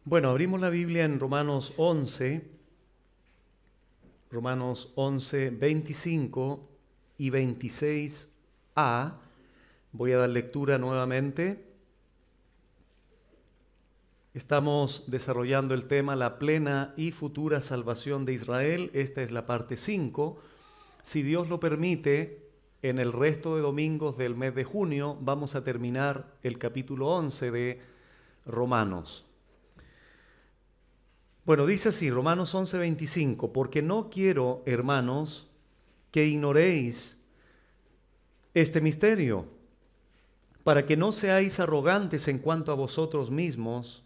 Bueno, abrimos la Biblia en Romanos 11, 25 y 26a. Voy a dar lectura nuevamente. Estamos desarrollando el tema la plena y futura salvación de Israel. Esta es la parte 5. Si Dios lo permite, en el resto de domingos del mes de junio vamos a terminar el capítulo 11 de Romanos. Bueno, dice así, Romanos 11, 25, porque no quiero, hermanos, que ignoréis este misterio, para que no seáis arrogantes en cuanto a vosotros mismos,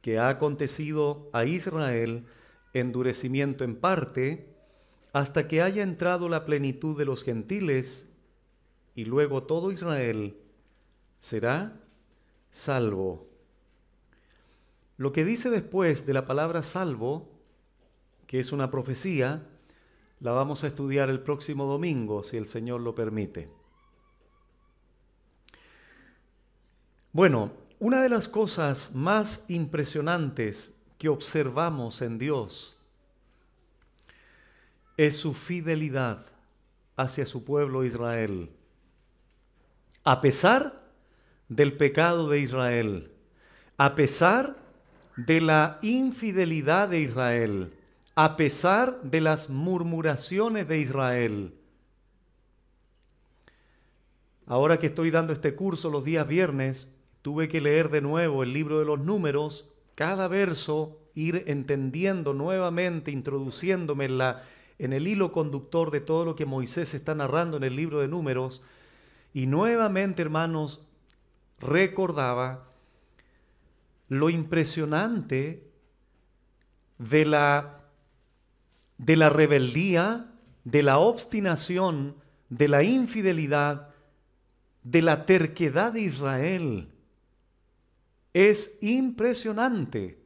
que ha acontecido a Israel endurecimiento en parte, hasta que haya entrado la plenitud de los gentiles, y luego todo Israel será salvo. Lo que dice después de la palabra salvo, que es una profecía, la vamos a estudiar el próximo domingo, si el Señor lo permite. Bueno, una de las cosas más impresionantes que observamos en Dios es su fidelidad hacia su pueblo Israel. A pesar del pecado de Israel, a pesar de la infidelidad de Israel, a pesar de las murmuraciones de Israel. Ahora que estoy dando este curso los días viernes, tuve que leer de nuevo el libro de los Números, cada verso, ir entendiendo nuevamente, introduciéndome en el hilo conductor de todo lo que Moisés está narrando en el libro de Números, y nuevamente, hermanos, recordaba lo impresionante de la rebeldía, de la obstinación, de la infidelidad, de la terquedad de Israel. Es impresionante.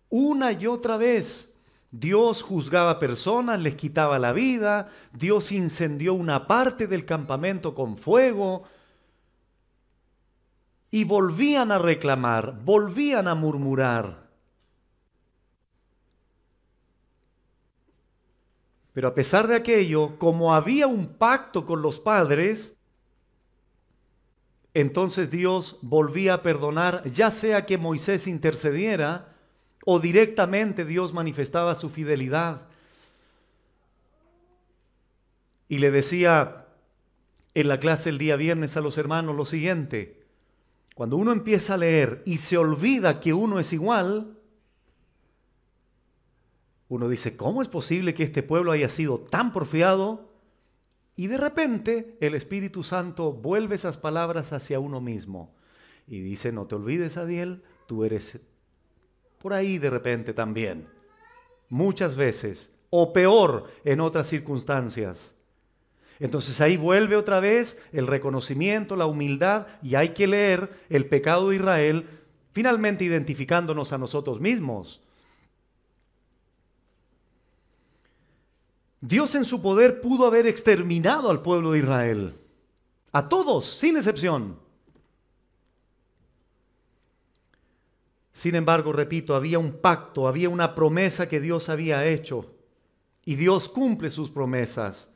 Una y otra vez, Dios juzgaba personas, les quitaba la vida, Dios incendió una parte del campamento con fuego, y volvían a reclamar, volvían a murmurar. Pero a pesar de aquello, como había un pacto con los padres, entonces Dios volvía a perdonar, ya sea que Moisés intercediera o directamente Dios manifestaba su fidelidad. Y le decía en la clase el día viernes a los hermanos lo siguiente: cuando uno empieza a leer y se olvida que uno es igual, uno dice, ¿cómo es posible que este pueblo haya sido tan porfiado? Y de repente el Espíritu Santo vuelve esas palabras hacia uno mismo y dice, no te olvides, Adiel, tú eres por ahí de repente también, muchas veces, o peor en otras circunstancias. Entonces ahí vuelve otra vez el reconocimiento, la humildad, y hay que leer el pecado de Israel, finalmente identificándonos a nosotros mismos. Dios en su poder pudo haber exterminado al pueblo de Israel, a todos, sin excepción. Sin embargo, repito, había un pacto, había una promesa que Dios había hecho, y Dios cumple sus promesas.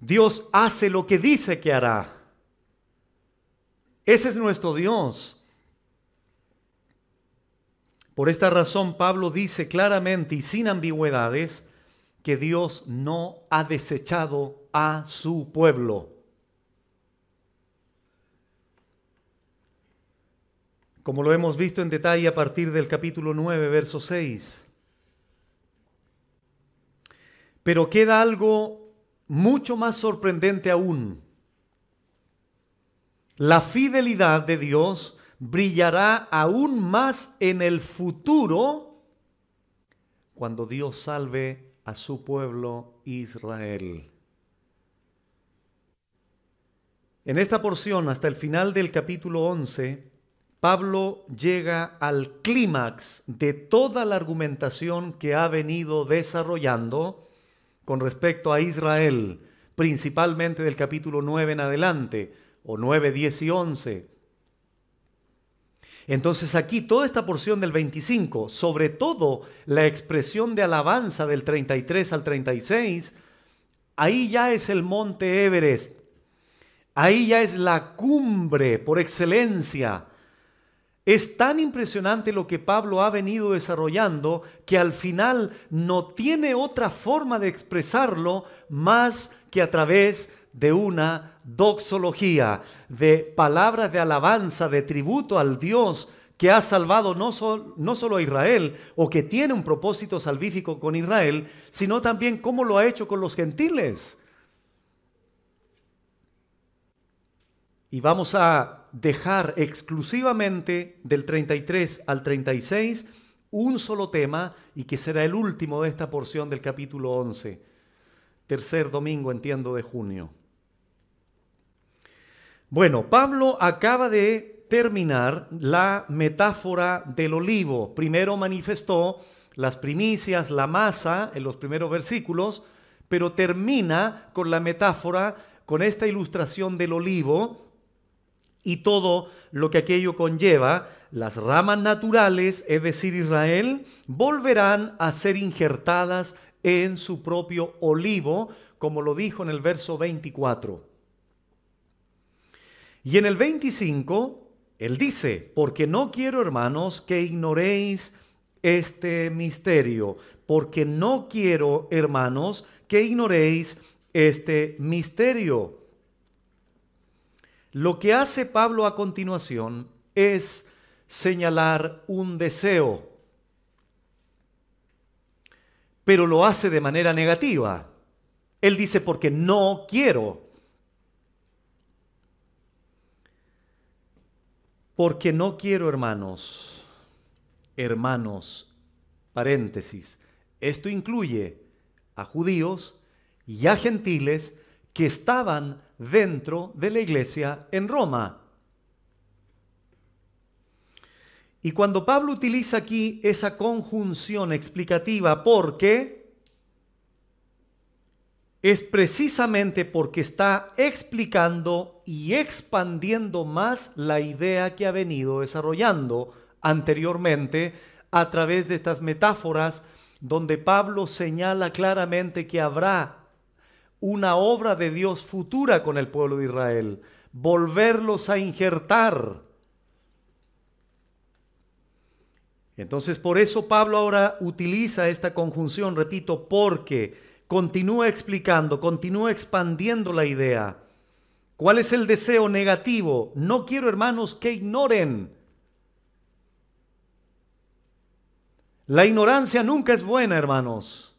Dios hace lo que dice que hará. Ese es nuestro Dios. Por esta razón, Pablo dice claramente y sin ambigüedades que Dios no ha desechado a su pueblo. Como lo hemos visto en detalle a partir del capítulo 9, verso 6. Pero queda algo mucho más sorprendente aún. La fidelidad de Dios brillará aún más en el futuro cuando Dios salve a su pueblo Israel. En esta porción, hasta el final del capítulo 11, Pablo llega al clímax de toda la argumentación que ha venido desarrollando con respecto a Israel, principalmente del capítulo 9 en adelante, o 9, 10 y 11. Entonces aquí toda esta porción del 25, sobre todo la expresión de alabanza del 33 al 36, ahí ya es el monte Everest, ahí ya es la cumbre por excelencia. Es tan impresionante lo que Pablo ha venido desarrollando que al final no tiene otra forma de expresarlo más que a través de una doxología, de palabras de alabanza, de tributo al Dios que ha salvado no solo a Israel o que tiene un propósito salvífico con Israel, sino también cómo lo ha hecho con los gentiles. Y vamos a dejar exclusivamente del 33 al 36 un solo tema y que será el último de esta porción del capítulo 11, tercer domingo, entiendo, de junio. Bueno, Pablo acaba de terminar la metáfora del olivo. Primero manifestó las primicias, la masa en los primeros versículos, pero termina con la metáfora, con esta ilustración del olivo y todo lo que aquello conlleva. Las ramas naturales, es decir, Israel, volverán a ser injertadas en su propio olivo, como lo dijo en el verso 24. Y en el 25, él dice, porque no quiero, hermanos, que ignoréis este misterio, porque no quiero, hermanos, que ignoréis este misterio. Lo que hace Pablo a continuación es señalar un deseo, pero lo hace de manera negativa. Él dice, porque no quiero. Porque no quiero, hermanos, paréntesis, esto incluye a judíos y a gentiles que estaban dentro de la iglesia en Roma. Y cuando Pablo utiliza aquí esa conjunción explicativa, porque es precisamente porque está explicando y expandiendo más la idea que ha venido desarrollando anteriormente a través de estas metáforas, donde Pablo señala claramente que habrá una obra de Dios futura con el pueblo de Israel, volverlos a injertar. Entonces, por eso Pablo ahora utiliza esta conjunción, repito, porque continúa explicando, continúa expandiendo la idea. ¿Cuál es el deseo negativo? No quiero, hermanos, que ignoren. La ignorancia nunca es buena, hermanos.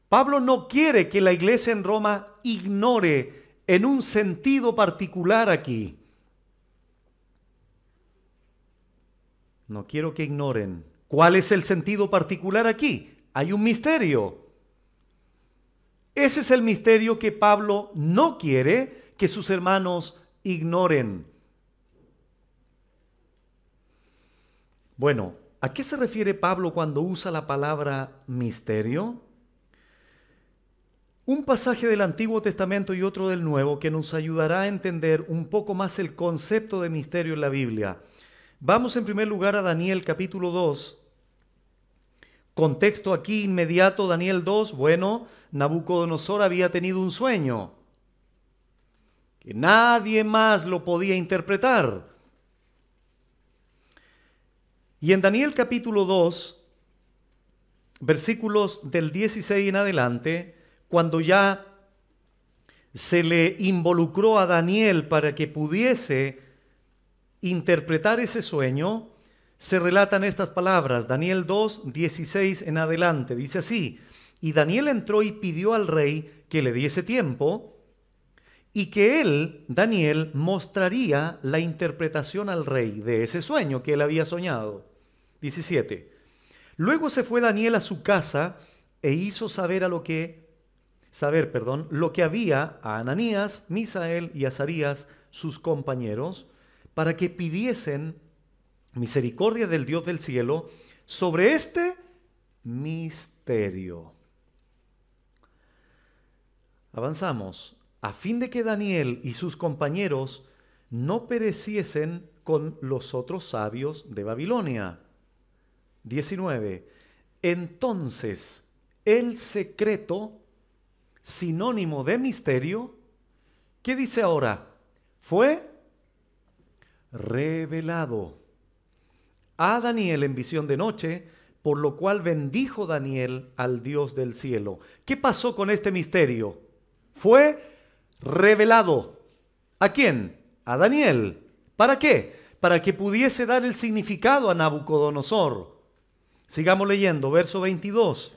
Pablo no quiere que la iglesia en Roma ignore en un sentido particular aquí. No quiero que ignoren. ¿Cuál es el sentido particular aquí? Hay un misterio. Ese es el misterio que Pablo no quiere que sus hermanos ignoren. Bueno, ¿a qué se refiere Pablo cuando usa la palabra misterio? Un pasaje del Antiguo Testamento y otro del Nuevo que nos ayudará a entender un poco más el concepto de misterio en la Biblia. Vamos en primer lugar a Daniel capítulo 2. Contexto aquí inmediato, Daniel 2, bueno, Nabucodonosor había tenido un sueño que nadie más lo podía interpretar. Y en Daniel capítulo 2, versículos del 16 en adelante, cuando ya se le involucró a Daniel para que pudiese interpretar ese sueño, se relatan estas palabras, Daniel 2, 16 en adelante, dice así, y Daniel entró y pidió al rey que le diese tiempo y que él, Daniel, mostraría la interpretación al rey de ese sueño que él había soñado. 17. Luego se fue Daniel a su casa e hizo saber lo que había a Ananías, Misael y Azarías, sus compañeros, para que pidiesen misericordia del Dios del cielo sobre este misterio. Avanzamos. A fin de que Daniel y sus compañeros no pereciesen con los otros sabios de Babilonia. 19. Entonces, el secreto, sinónimo de misterio, ¿qué dice ahora? Fue revelado a Daniel en visión de noche, por lo cual bendijo Daniel al Dios del cielo. ¿Qué pasó con este misterio? Fue revelado. ¿A quién? A Daniel. ¿Para qué? Para que pudiese dar el significado a Nabucodonosor. Sigamos leyendo, verso 22.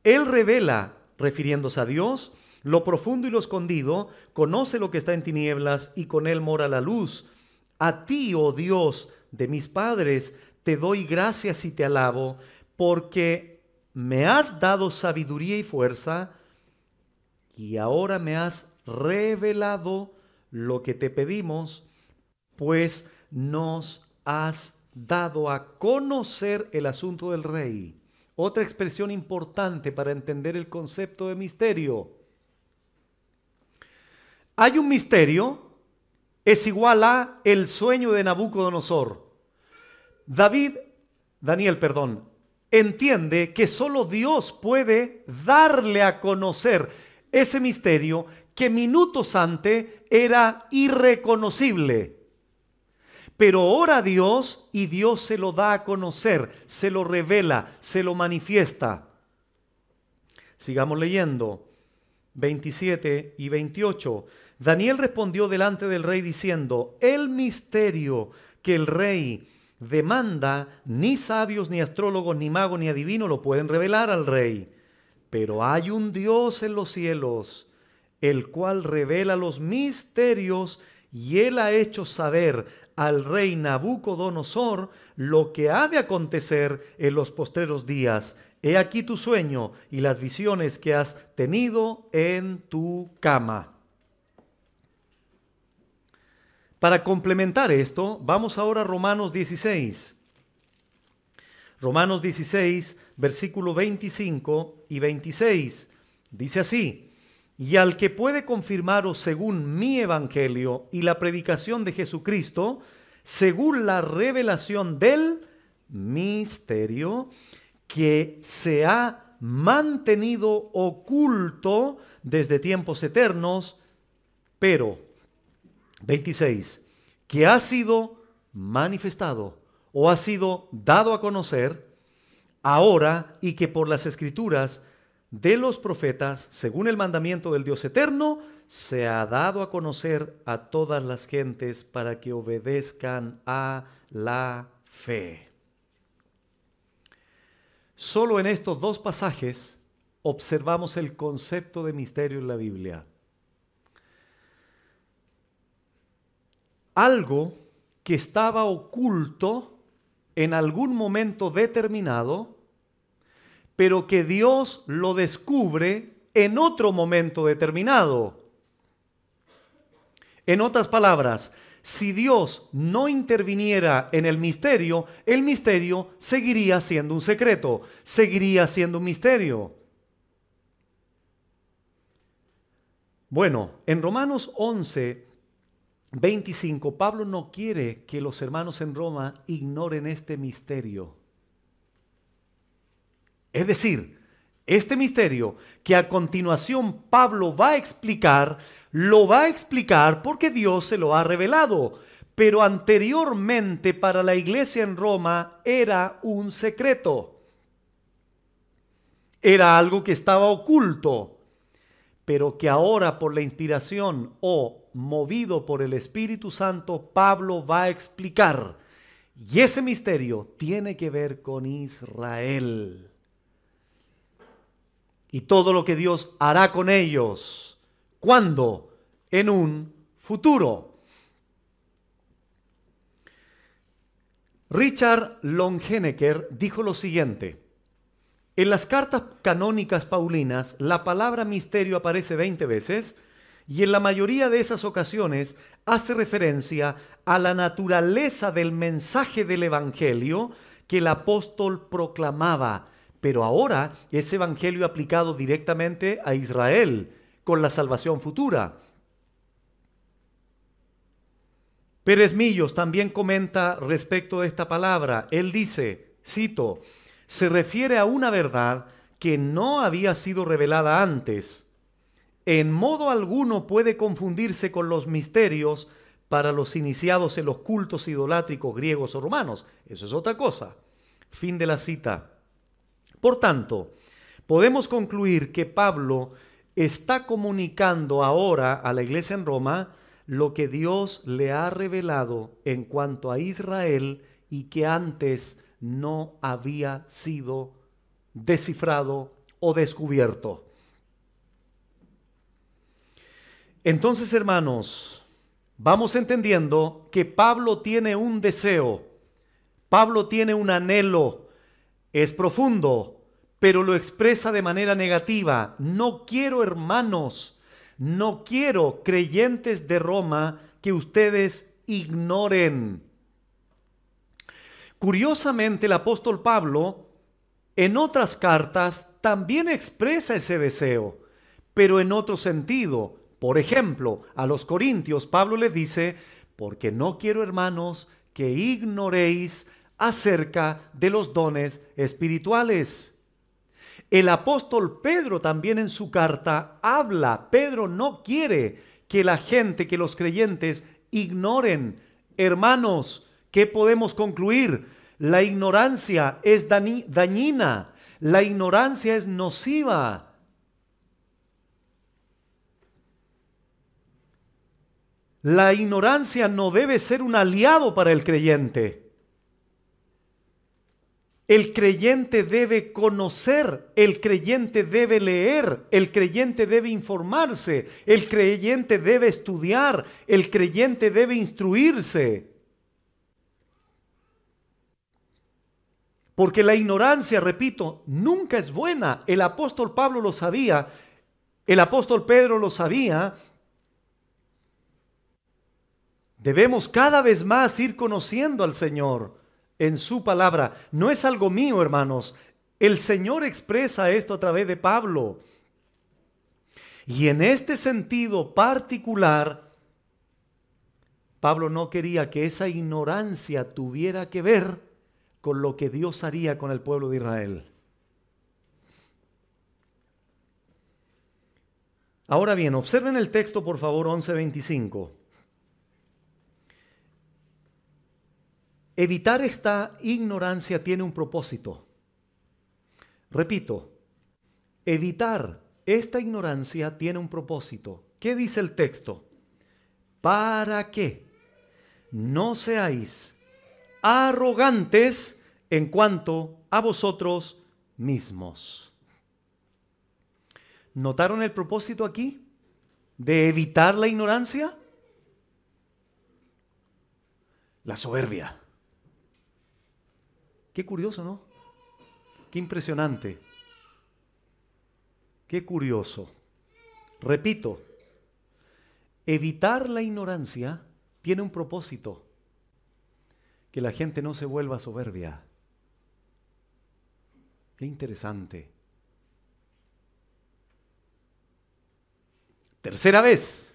Él revela, refiriéndose a Dios, lo profundo y lo escondido, conoce lo que está en tinieblas y con él mora la luz. A ti, oh Dios de mis padres, te doy gracias y te alabo, porque me has dado sabiduría y fuerza, y ahora me has revelado lo que te pedimos, pues nos has dado a conocer el asunto del rey. Otra expresión importante para entender el concepto de misterio. Hay un misterio, es igual a el sueño de Nabucodonosor. Daniel, entiende que solo Dios puede darle a conocer ese misterio que minutos antes era irreconocible. Pero ora a Dios y Dios se lo da a conocer, se lo revela, se lo manifiesta. Sigamos leyendo, 27 y 28. Daniel respondió delante del rey diciendo, el misterio que el rey demanda, ni sabios, ni astrólogos, ni magos, ni adivinos lo pueden revelar al rey. Pero hay un Dios en los cielos, el cual revela los misterios, y él ha hecho saber al rey Nabucodonosor lo que ha de acontecer en los postreros días. He aquí tu sueño y las visiones que has tenido en tu cama. Para complementar esto, vamos ahora a Romanos 16. Romanos 16, versículo 25 y 26. Dice así, y al que puede confirmaros según mi evangelio y la predicación de Jesucristo, según la revelación del misterio que se ha mantenido oculto desde tiempos eternos, pero 26, que ha sido manifestado o ha sido dado a conocer ahora y que por las escrituras de los profetas, según el mandamiento del Dios eterno, se ha dado a conocer a todas las gentes para que obedezcan a la fe. Solo en estos dos pasajes observamos el concepto de misterio en la Biblia. Algo que estaba oculto en algún momento determinado, pero que Dios lo descubre en otro momento determinado. En otras palabras, si Dios no interviniera en el misterio seguiría siendo un secreto, seguiría siendo un misterio. Bueno, en Romanos 11, 25, Pablo no quiere que los hermanos en Roma ignoren este misterio. Es decir, este misterio que a continuación Pablo va a explicar, lo va a explicar porque Dios se lo ha revelado. Pero anteriormente para la iglesia en Roma era un secreto. Era algo que estaba oculto, pero que ahora por la inspiración o movido por el Espíritu Santo, Pablo va a explicar. Y ese misterio tiene que ver con Israel. Y todo lo que Dios hará con ellos. ¿Cuándo? En un futuro. Richard Longenecker dijo lo siguiente. En las cartas canónicas paulinas, la palabra misterio aparece 20 veces y en la mayoría de esas ocasiones hace referencia a la naturaleza del mensaje del Evangelio que el apóstol proclamaba. Pero ahora ese evangelio aplicado directamente a Israel con la salvación futura. Pérez Millos también comenta respecto de esta palabra. Él dice, cito, se refiere a una verdad que no había sido revelada antes. En modo alguno puede confundirse con los misterios para los iniciados en los cultos idolátricos griegos o romanos. Eso es otra cosa. Fin de la cita. Por tanto, podemos concluir que Pablo está comunicando ahora a la iglesia en Roma lo que Dios le ha revelado en cuanto a Israel y que antes no había sido descifrado o descubierto. Entonces, hermanos, vamos entendiendo que Pablo tiene un deseo, Pablo tiene un anhelo, es profundo, pero lo expresa de manera negativa. No quiero, hermanos, no quiero, creyentes de Roma, que ustedes ignoren. Curiosamente, el apóstol Pablo, en otras cartas, también expresa ese deseo, pero en otro sentido. Por ejemplo, a los Corintios, Pablo les dice, porque no quiero, hermanos, que ignoréis acerca de los dones espirituales. El apóstol Pedro también en su carta habla. Pedro no quiere que la gente, que los creyentes ignoren. Hermanos, ¿qué podemos concluir? La ignorancia es dañina. La ignorancia es nociva. La ignorancia no debe ser un aliado para el creyente. El creyente debe conocer, el creyente debe leer, el creyente debe informarse, el creyente debe estudiar, el creyente debe instruirse. Porque la ignorancia, repito, nunca es buena. El apóstol Pablo lo sabía, el apóstol Pedro lo sabía. Debemos cada vez más ir conociendo al Señor en su palabra. No es algo mío, hermanos. El Señor expresa esto a través de Pablo. Y en este sentido particular, Pablo no quería que esa ignorancia tuviera que ver con lo que Dios haría con el pueblo de Israel. Ahora bien, observen el texto, por favor, 11:25. Evitar esta ignorancia tiene un propósito. Repito, evitar esta ignorancia tiene un propósito. ¿Qué dice el texto? Para que no seáis arrogantes en cuanto a vosotros mismos. ¿Notaron el propósito aquí de evitar la ignorancia? La soberbia. Qué curioso, ¿no? Qué impresionante. Qué curioso. Repito, evitar la ignorancia tiene un propósito. Que la gente no se vuelva soberbia. Qué interesante. Tercera vez.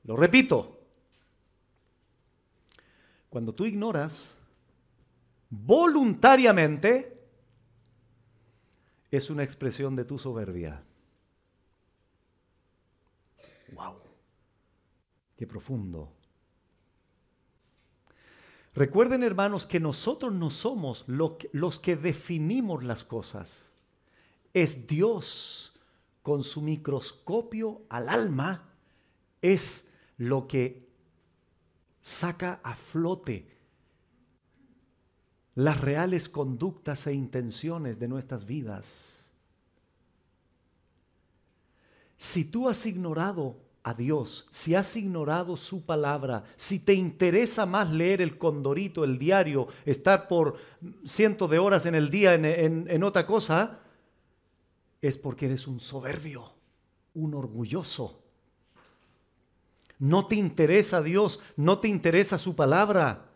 Lo repito. Cuando tú ignoras voluntariamente, es una expresión de tu soberbia. ¡Wow! ¡Qué profundo! Recuerden, hermanos, que nosotros no somos los que definimos las cosas. Es Dios, con su microscopio al alma, es lo que saca a flote las reales conductas e intenciones de nuestras vidas. Si tú has ignorado a Dios, si has ignorado su palabra, si te interesa más leer el Condorito, el diario, estar por cientos de horas en el día en otra cosa, es porque eres un soberbio, un orgulloso. No te interesa Dios, no te interesa su palabra.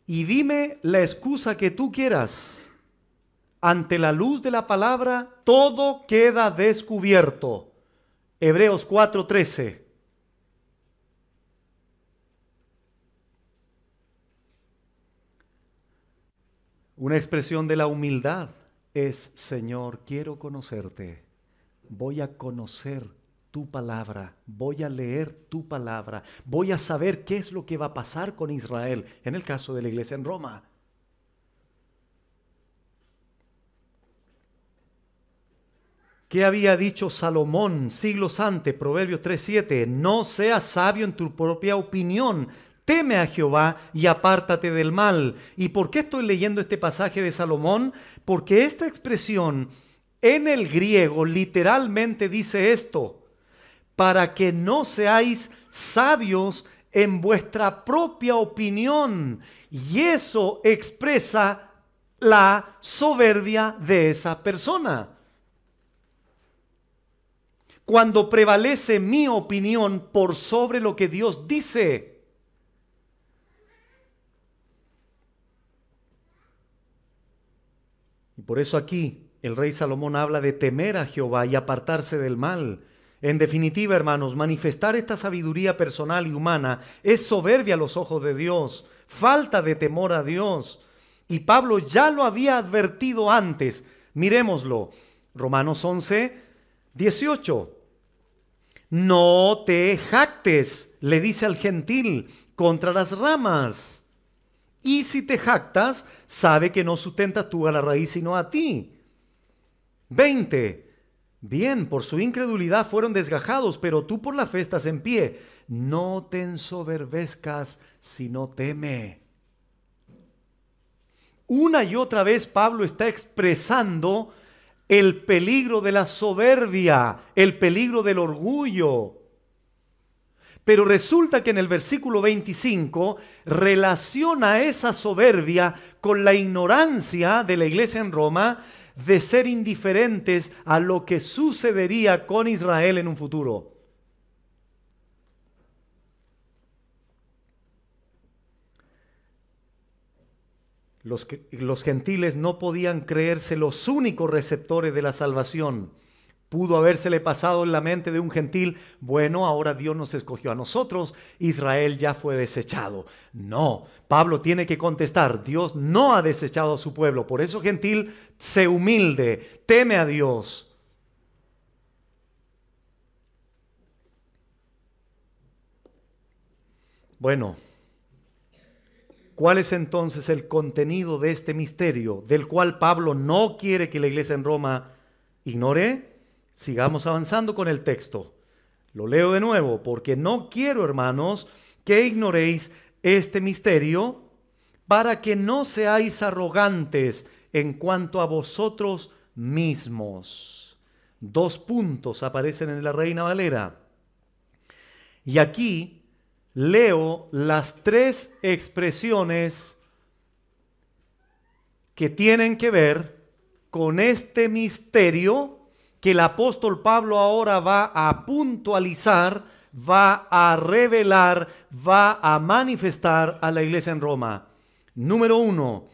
Y dime la excusa que tú quieras. Ante la luz de la palabra, todo queda descubierto. Hebreos 4:13. Una expresión de la humildad es: Señor, quiero conocerte, voy a conocer tu palabra, voy a leer tu palabra, voy a saber qué es lo que va a pasar con Israel, en el caso de la iglesia en Roma. ¿Qué había dicho Salomón siglos antes? Proverbios 3:7, no seas sabio en tu propia opinión, teme a Jehová y apártate del mal. ¿Y por qué estoy leyendo este pasaje de Salomón? Porque esta expresión en el griego literalmente dice esto: para que no seáis sabios en vuestra propia opinión. Y eso expresa la soberbia de esa persona. Cuando prevalece mi opinión por sobre lo que Dios dice. Y por eso aquí el rey Salomón habla de temer a Jehová y apartarse del mal. En definitiva, hermanos, manifestar esta sabiduría personal y humana es soberbia a los ojos de Dios, falta de temor a Dios. Y Pablo ya lo había advertido antes. Miremoslo. Romanos 11:18. No te jactes, le dice al gentil, contra las ramas. Y si te jactas, sabe que no sustentas tú a la raíz sino a ti. 20. Bien, por su incredulidad fueron desgajados, pero tú por la fe estás en pie. No te ensoberbezcas, sino teme. Una y otra vez Pablo está expresando el peligro de la soberbia, el peligro del orgullo. Pero resulta que en el versículo 25 relaciona esa soberbia con la ignorancia de la iglesia en Roma de ser indiferentes a lo que sucedería con Israel en un futuro. Los gentiles no podían creerse los únicos receptores de la salvación. Pudo habérsele pasado en la mente de un gentil: bueno, ahora Dios nos escogió a nosotros, Israel ya fue desechado. No, Pablo tiene que contestar: Dios no ha desechado a su pueblo. Por eso, gentil, sé humilde, teme a Dios. Bueno, ¿cuál es entonces el contenido de este misterio del cual Pablo no quiere que la iglesia en Roma ignore? Sigamos avanzando con el texto. Lo leo de nuevo, porque no quiero, hermanos, que ignoréis este misterio, para que no seáis arrogantes en cuanto a vosotros mismos. 2 puntos aparecen en la Reina Valera. Y aquí leo las 3 expresiones que tienen que ver con este misterio que el apóstol Pablo ahora va a puntualizar, va a revelar, va a manifestar a la iglesia en Roma. Número 1,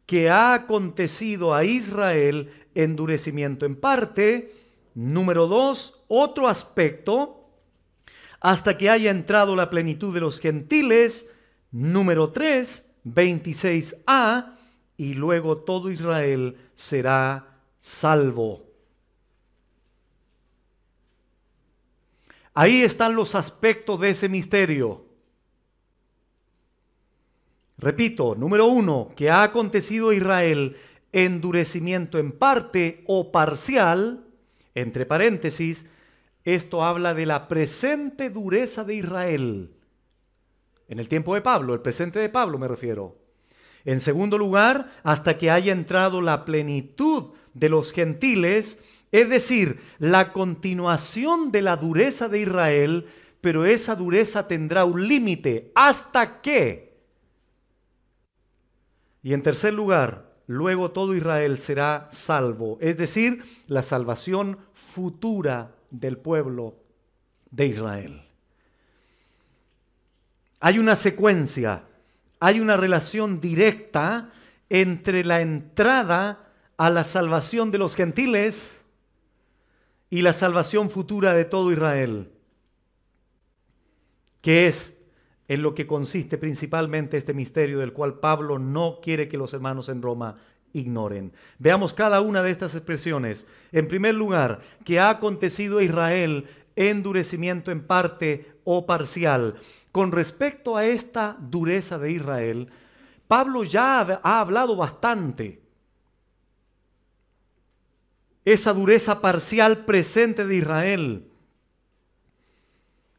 que ha acontecido a Israel endurecimiento en parte. Número 2, otro aspecto, hasta que haya entrado la plenitud de los gentiles. Número 3, 26a, y luego todo Israel será salvo. Ahí están los aspectos de ese misterio. Repito, número 1, que ha acontecido a Israel endurecimiento en parte o parcial, entre paréntesis, esto habla de la presente dureza de Israel. En el tiempo de Pablo, el presente de Pablo me refiero. En segundo lugar, hasta que haya entrado la plenitud de los gentiles, es decir, la continuación de la dureza de Israel, pero esa dureza tendrá un límite. ¿Hasta qué? Y en tercer lugar, luego todo Israel será salvo, es decir, la salvación futura del pueblo de Israel. Hay una secuencia, hay una relación directa entre la entrada a la salvación de los gentiles y la salvación futura de todo Israel, que es en lo que consiste principalmente este misterio del cual Pablo no quiere que los hermanos en Roma ignoren. Veamos cada una de estas expresiones. En primer lugar, que ha acontecido a Israel endurecimiento en parte o parcial. Con respecto a esta dureza de Israel, Pablo ya ha hablado bastante. Esa dureza parcial presente de Israel.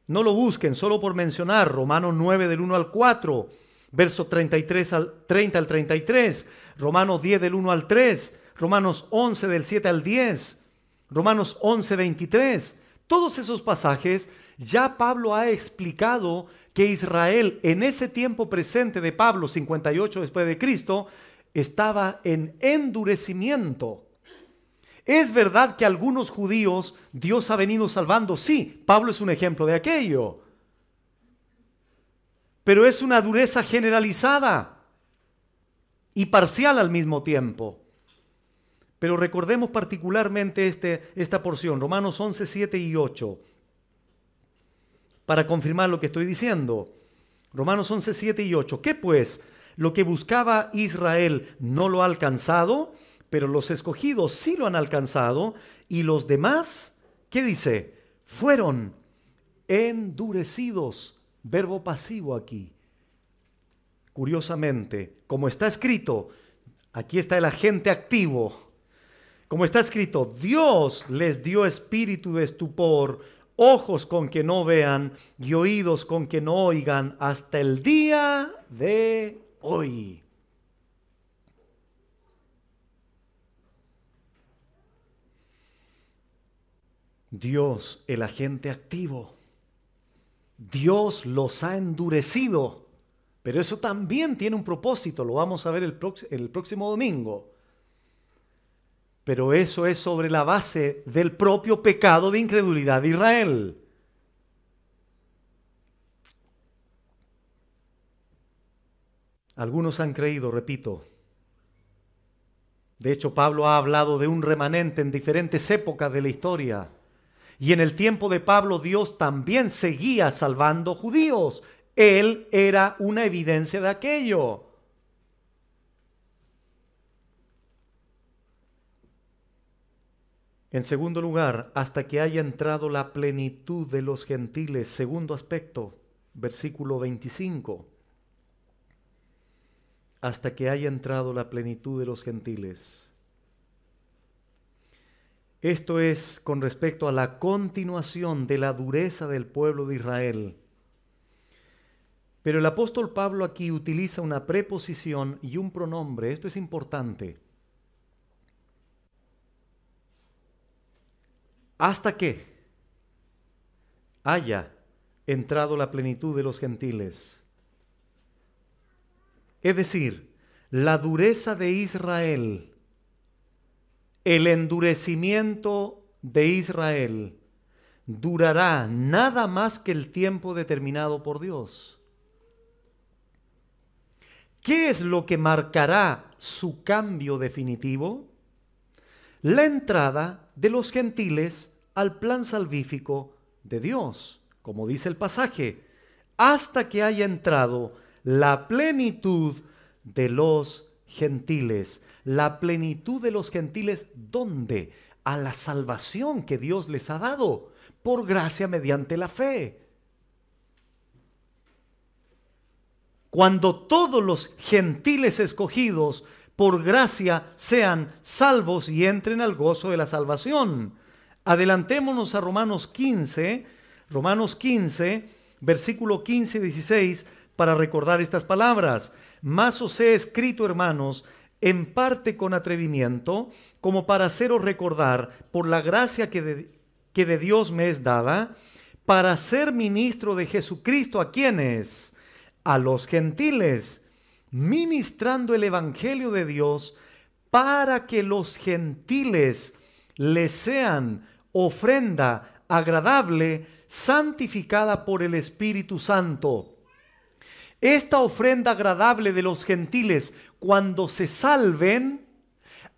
No lo busquen, solo por mencionar, Romanos 9 del 1 al 4, versos 33 al 30 al 33, Romanos 10 del 1 al 3, Romanos 11 del 7 al 10, Romanos 11, 23. Todos esos pasajes ya Pablo ha explicado que Israel en ese tiempo presente de Pablo, 58 después de Cristo, estaba en endurecimiento. Es verdad que algunos judíos Dios ha venido salvando, sí, Pablo es un ejemplo de aquello. Pero es una dureza generalizada y parcial al mismo tiempo. Pero recordemos particularmente esta porción, Romanos 11, 7 y 8, para confirmar lo que estoy diciendo. Romanos 11, 7 y 8. ¿Qué pues? Lo que buscaba Israel no lo ha alcanzado, pero los escogidos sí lo han alcanzado, y los demás, ¿qué dice? Fueron endurecidos. Verbo pasivo aquí. Curiosamente, como está escrito, aquí está el agente activo. Como está escrito, Dios les dio espíritu de estupor, ojos con que no vean y oídos con que no oigan hasta el día de hoy. Dios, el agente activo. Dios los ha endurecido, pero eso también tiene un propósito, lo vamos a ver el próximo domingo. Pero eso es sobre la base del propio pecado de incredulidad de Israel. Algunos han creído, repito. De hecho, Pablo ha hablado de un remanente en diferentes épocas de la historia. Y en el tiempo de Pablo, Dios también seguía salvando judíos. Él era una evidencia de aquello. En segundo lugar, hasta que haya entrado la plenitud de los gentiles. Segundo aspecto, versículo 25. Hasta que haya entrado la plenitud de los gentiles. Esto es con respecto a la continuación de la dureza del pueblo de Israel. Pero el apóstol Pablo aquí utiliza una preposición y un pronombre. Esto es importante. Hasta que haya entrado la plenitud de los gentiles. Es decir, la dureza de Israel, el endurecimiento de Israel, durará nada más que el tiempo determinado por Dios. ¿Qué es lo que marcará su cambio definitivo? La entrada de los gentiles al plan salvífico de Dios, como dice el pasaje, hasta que haya entrado la plenitud de los gentiles. La plenitud de los gentiles, ¿dónde? A la salvación que Dios les ha dado, por gracia mediante la fe. Cuando todos los gentiles escogidos por gracia sean salvos y entren al gozo de la salvación. Adelantémonos a Romanos 15, versículo 15 y 16, para recordar estas palabras. Mas os he escrito, hermanos, en parte con atrevimiento, como para haceros recordar, por la gracia que de Dios me es dada, para ser ministro de Jesucristo. ¿A quiénes? A los gentiles, ministrando el evangelio de Dios, para que los gentiles les sean ofrenda agradable, santificada por el Espíritu Santo. Esta ofrenda agradable de los gentiles, cuando se salven,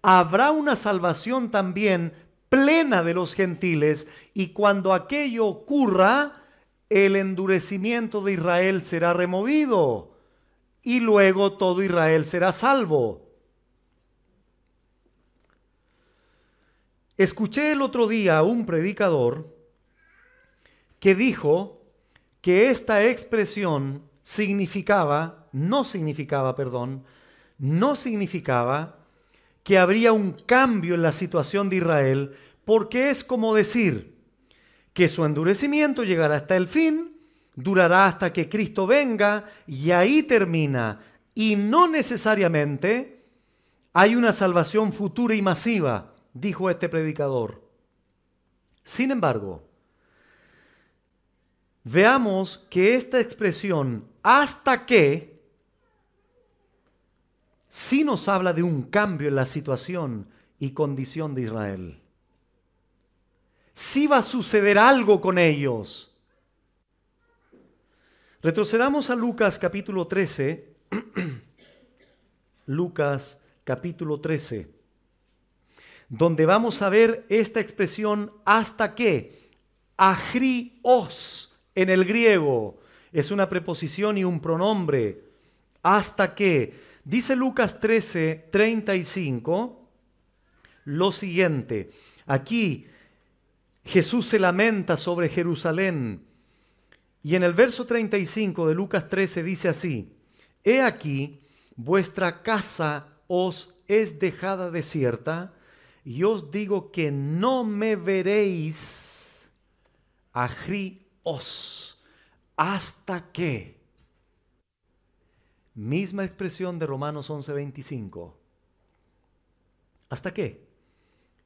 habrá una salvación también plena de los gentiles, y cuando aquello ocurra, el endurecimiento de Israel será removido y luego todo Israel será salvo. Escuché el otro día a un predicador que dijo que esta expresión no significaba que habría un cambio en la situación de Israel, porque es como decir que su endurecimiento llegará hasta el fin, durará hasta que Cristo venga y ahí termina. Y no necesariamente hay una salvación futura y masiva, dijo este predicador. Sin embargo, veamos que esta expresión, hasta que, sí nos habla de un cambio en la situación y condición de Israel. Sí va a suceder algo con ellos. Retrocedamos a Lucas capítulo 13. Lucas capítulo 13, donde vamos a ver esta expresión hasta que, agrios en el griego, es una preposición y un pronombre, hasta que. Dice Lucas 13, 35, lo siguiente. Aquí Jesús se lamenta sobre Jerusalén. Y en el verso 35 de Lucas 13 dice así: He aquí, vuestra casa os es dejada desierta, y os digo que no me veréis agrios hasta que. Misma expresión de Romanos 11:25. ¿Hasta qué?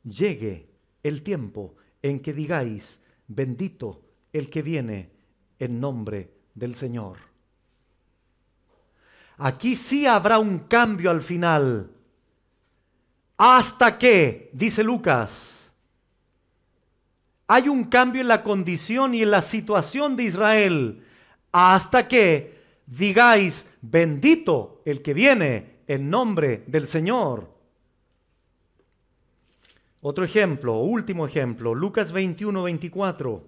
Llegue el tiempo en que digáis, bendito el que viene en nombre del Señor. Aquí sí habrá un cambio al final. ¿Hasta qué? Dice Lucas. Hay un cambio en la condición y en la situación de Israel. Hasta que digáis, bendito el que viene en nombre del Señor. Otro ejemplo, último ejemplo, Lucas 21:24.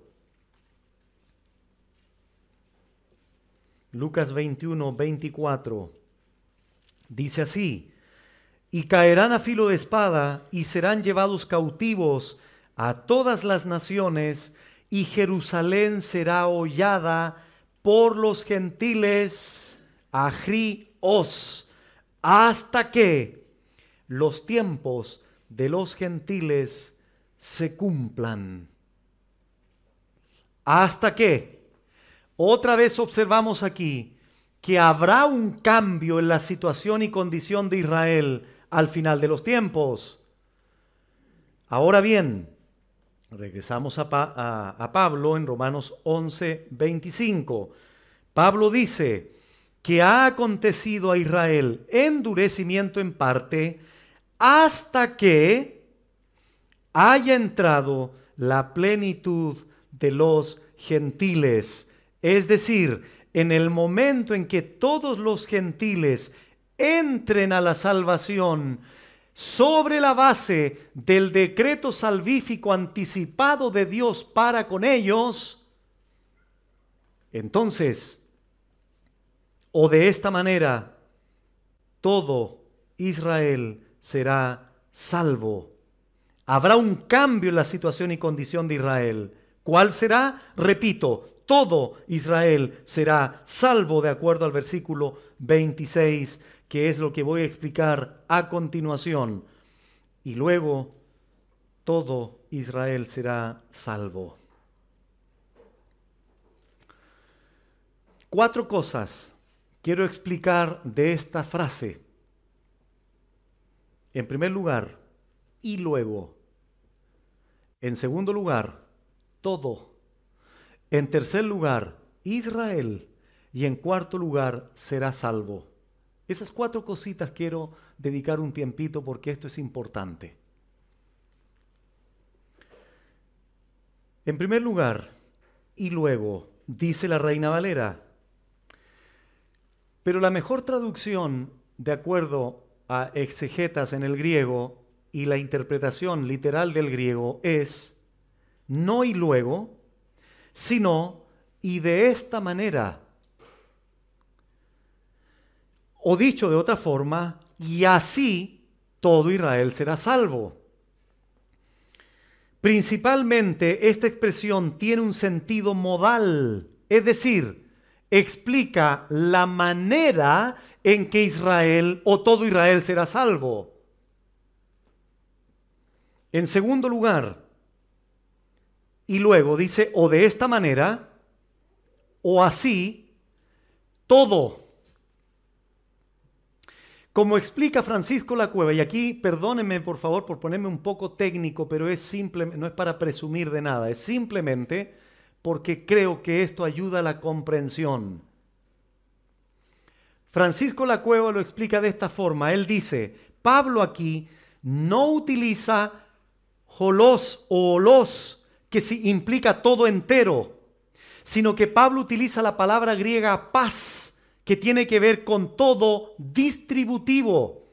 Lucas 21:24. Dice así: y caerán a filo de espada y serán llevados cautivos a todas las naciones, y Jerusalén será hollada por los gentiles, agrios, hasta que los tiempos de los gentiles se cumplan. ¿Hasta qué? Otra vez observamos aquí que habrá un cambio en la situación y condición de Israel al final de los tiempos. Ahora bien, regresamos a Pablo en Romanos 11:25. Pablo dice que ha acontecido a Israel endurecimiento en parte hasta que haya entrado la plenitud de los gentiles. Es decir, en el momento en que todos los gentiles entren a la salvación sobre la base del decreto salvífico anticipado de Dios para con ellos, entonces, o de esta manera, todo Israel será salvo. Habrá un cambio en la situación y condición de Israel. ¿Cuál será? Repito, todo Israel será salvo de acuerdo al versículo 26, que es lo que voy a explicar a continuación. Y luego, todo Israel será salvo. 4 cosas quiero explicar de esta frase. En primer lugar, y luego. En segundo lugar, todo. En tercer lugar, Israel. Y en cuarto lugar, será salvo. Esas 4 cositas quiero dedicar un tiempito porque esto es importante. En primer lugar, y luego, dice la Reina Valera. Pero la mejor traducción, de acuerdo a exegetas en el griego y la interpretación literal del griego, es no y luego, sino y de esta manera. O dicho de otra forma, y así todo Israel será salvo. Principalmente esta expresión tiene un sentido modal, es decir, explica la manera en que Israel o todo Israel será salvo. En segundo lugar, y luego dice, o de esta manera, o así, todo. Como explica Francisco Lacueva, y aquí perdónenme por favor por ponerme un poco técnico, pero es simple, no es para presumir de nada, es simplemente porque creo que esto ayuda a la comprensión. Francisco Lacueva lo explica de esta forma, él dice, Pablo aquí no utiliza holos o holos, que implica todo entero, sino que Pablo utiliza la palabra griega pas, que tiene que ver con todo distributivo.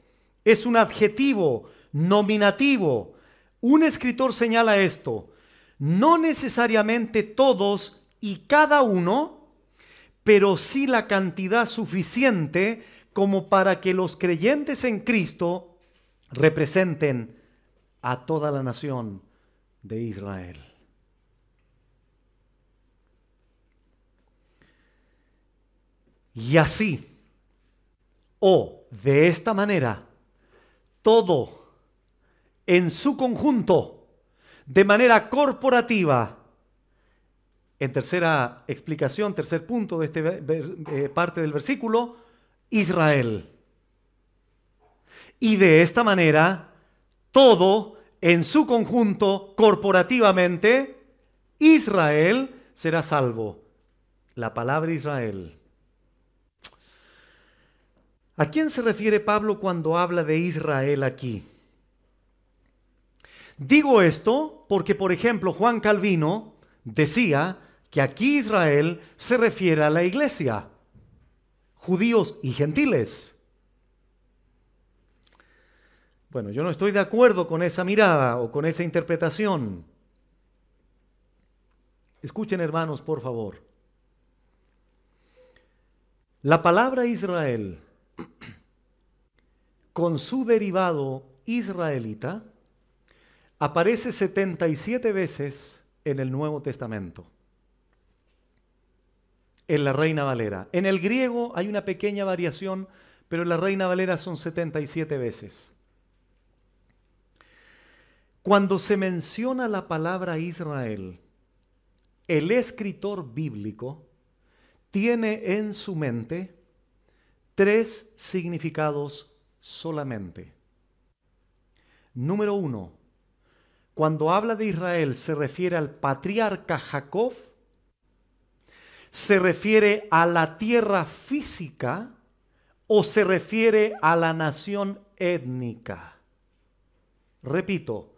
Es un adjetivo nominativo. Un escritor señala esto. No necesariamente todos y cada uno, pero sí la cantidad suficiente como para que los creyentes en Cristo representen a toda la nación de Israel. Y así, o de esta manera, todo en su conjunto, de manera corporativa. En tercera explicación, tercer punto de esta parte del versículo, Israel. Y de esta manera, todo en su conjunto, corporativamente, Israel será salvo. La palabra Israel. ¿A quién se refiere Pablo cuando habla de Israel aquí? Digo esto porque, por ejemplo, Juan Calvino decía que aquí Israel se refiere a la iglesia, judíos y gentiles. Bueno, yo no estoy de acuerdo con esa mirada o con esa interpretación. Escuchen, hermanos, por favor. La palabra Israel, con su derivado israelita, aparece 77 veces en el Nuevo Testamento, en la Reina Valera. En el griego hay una pequeña variación, pero en la Reina Valera son 77 veces. Cuando se menciona la palabra Israel, el escritor bíblico tiene en su mente 3 significados solamente. Número 1, cuando habla de Israel se refiere al patriarca Jacob, se refiere a la tierra física o se refiere a la nación étnica. Repito,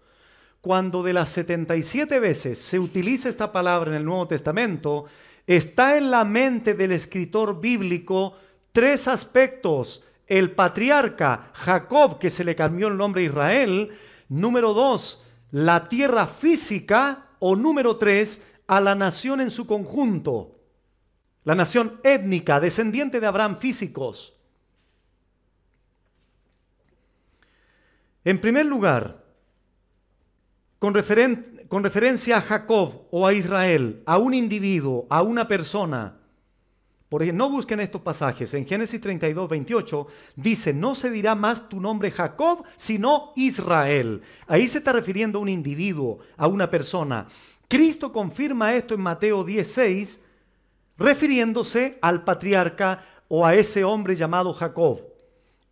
cuando de las 77 veces se utiliza esta palabra en el Nuevo Testamento, está en la mente del escritor bíblico 3 aspectos. El patriarca Jacob, que se le cambió el nombre a Israel. Número 2, la tierra física. O número 3, a la nación en su conjunto. La nación étnica, descendiente de Abraham, físicos. En primer lugar, con referencia a Jacob o a Israel, a un individuo, a una persona. Por ejemplo, no busquen estos pasajes. En Génesis 32, 28 dice, no se dirá más tu nombre Jacob, sino Israel. Ahí se está refiriendo a un individuo, a una persona. Cristo confirma esto en Mateo 16, refiriéndose al patriarca o a ese hombre llamado Jacob.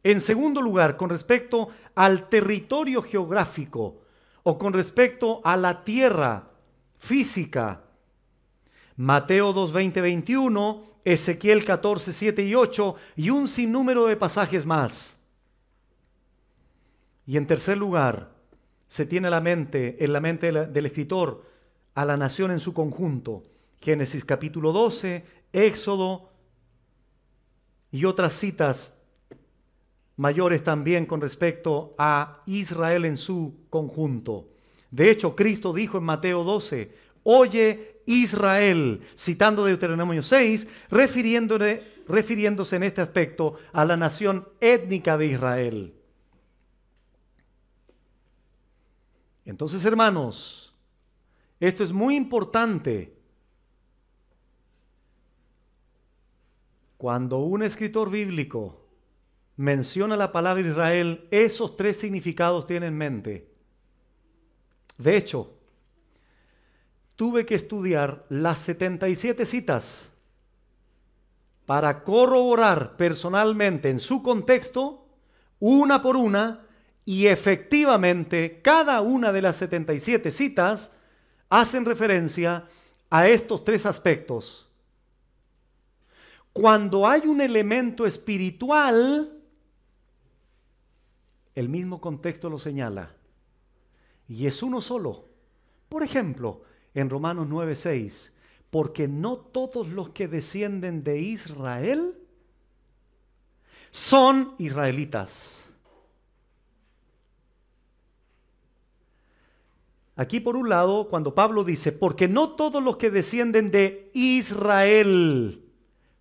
En segundo lugar, con respecto al territorio geográfico o con respecto a la tierra física, Mateo 2, 20, 21, Ezequiel 14, 7 y 8 y un sinnúmero de pasajes más. Y en tercer lugar, se tiene en la mente del escritor a la nación en su conjunto. Génesis capítulo 12, Éxodo y otras citas mayores también con respecto a Israel en su conjunto. De hecho, Cristo dijo en Mateo 12, oye Israel, citando Deuteronomio 6, refiriéndose en este aspecto a la nación étnica de Israel. Entonces, hermanos, esto es muy importante. Cuando un escritor bíblico menciona la palabra Israel, esos tres significados tiene en mente. De hecho, tuve que estudiar las 77 citas para corroborar personalmente en su contexto, una por una, y efectivamente cada una de las 77 citas hacen referencia a estos tres aspectos. Cuando hay un elemento espiritual, el mismo contexto lo señala. Y es uno solo. Por ejemplo, en Romanos 9:6, porque no todos los que descienden de Israel son israelitas. Aquí por un lado, cuando Pablo dice, porque no todos los que descienden de Israel,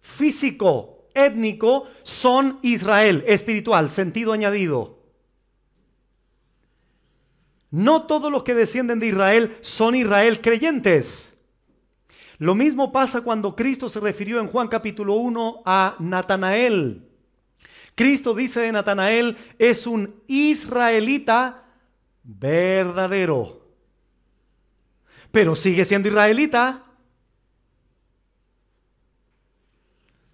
físico, étnico, son Israel, espiritual, sentido añadido. No todos los que descienden de Israel son Israel creyentes. Lo mismo pasa cuando Cristo se refirió en Juan capítulo 1 a Natanael. Cristo dice de Natanael, es un israelita verdadero. Pero sigue siendo israelita.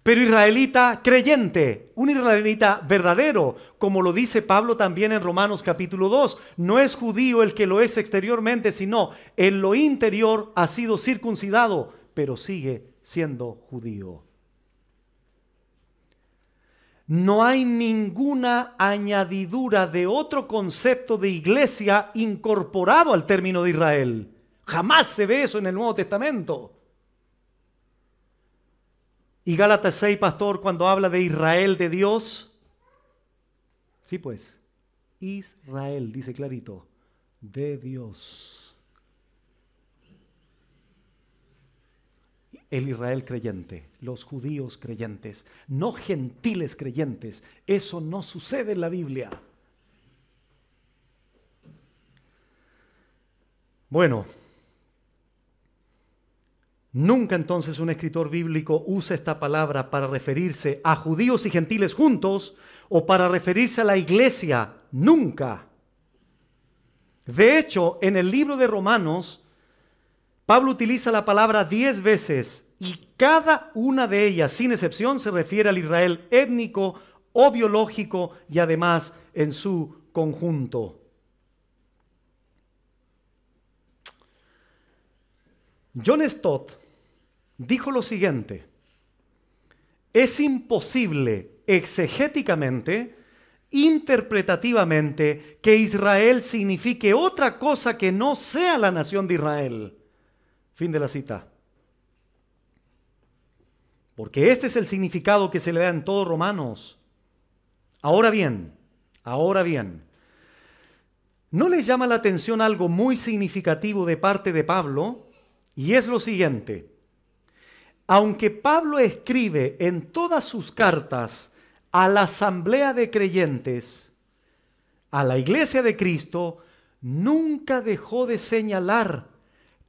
Pero israelita creyente, un israelita verdadero, como lo dice Pablo también en Romanos capítulo 2. No es judío el que lo es exteriormente, sino en lo interior ha sido circuncidado, pero sigue siendo judío. No hay ninguna añadidura de otro concepto de iglesia incorporado al término de Israel. Jamás se ve eso en el Nuevo Testamento. Y Gálatas 6, pastor, cuando habla de Israel de Dios, sí pues, Israel, dice clarito, de Dios. El Israel creyente, los judíos creyentes, no gentiles creyentes. Eso no sucede en la Biblia. Bueno, nunca entonces un escritor bíblico usa esta palabra para referirse a judíos y gentiles juntos o para referirse a la iglesia. Nunca. De hecho, en el libro de Romanos, Pablo utiliza la palabra 10 veces y cada una de ellas, sin excepción, se refiere al Israel étnico o biológico y además en su conjunto. John Stott dijo lo siguiente: es imposible exegéticamente, interpretativamente, que Israel signifique otra cosa que no sea la nación de Israel. Fin de la cita. Porque este es el significado que se le da en todos Romanos. Ahora bien, ¿no les llama la atención algo muy significativo de parte de Pablo? Y es lo siguiente: aunque Pablo escribe en todas sus cartas a la asamblea de creyentes, a la iglesia de Cristo, nunca dejó de señalar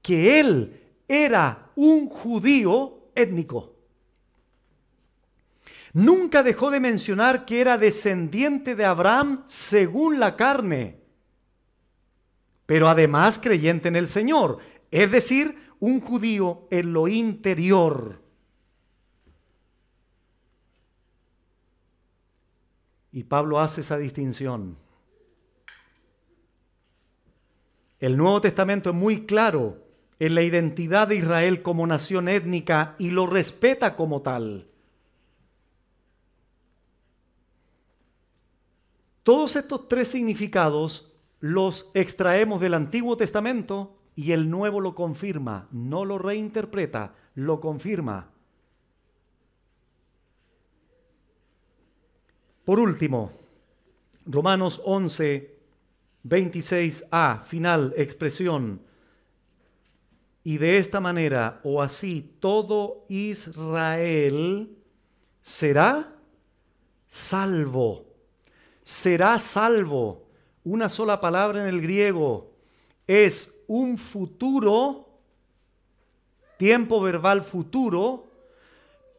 que él era un judío étnico. Nunca dejó de mencionar que era descendiente de Abraham según la carne, pero además creyente en el Señor, es decir, un judío en lo interior. Y Pablo hace esa distinción. El Nuevo Testamento es muy claro en la identidad de Israel como nación étnica y lo respeta como tal. Todos estos tres significados los extraemos del Antiguo Testamento y el Nuevo lo confirma, no lo reinterpreta, lo confirma. Por último, Romanos 11, 26a, final expresión. Y de esta manera, o así, todo Israel será salvo. Será salvo. Una sola palabra en el griego. Es un futuro, tiempo verbal futuro,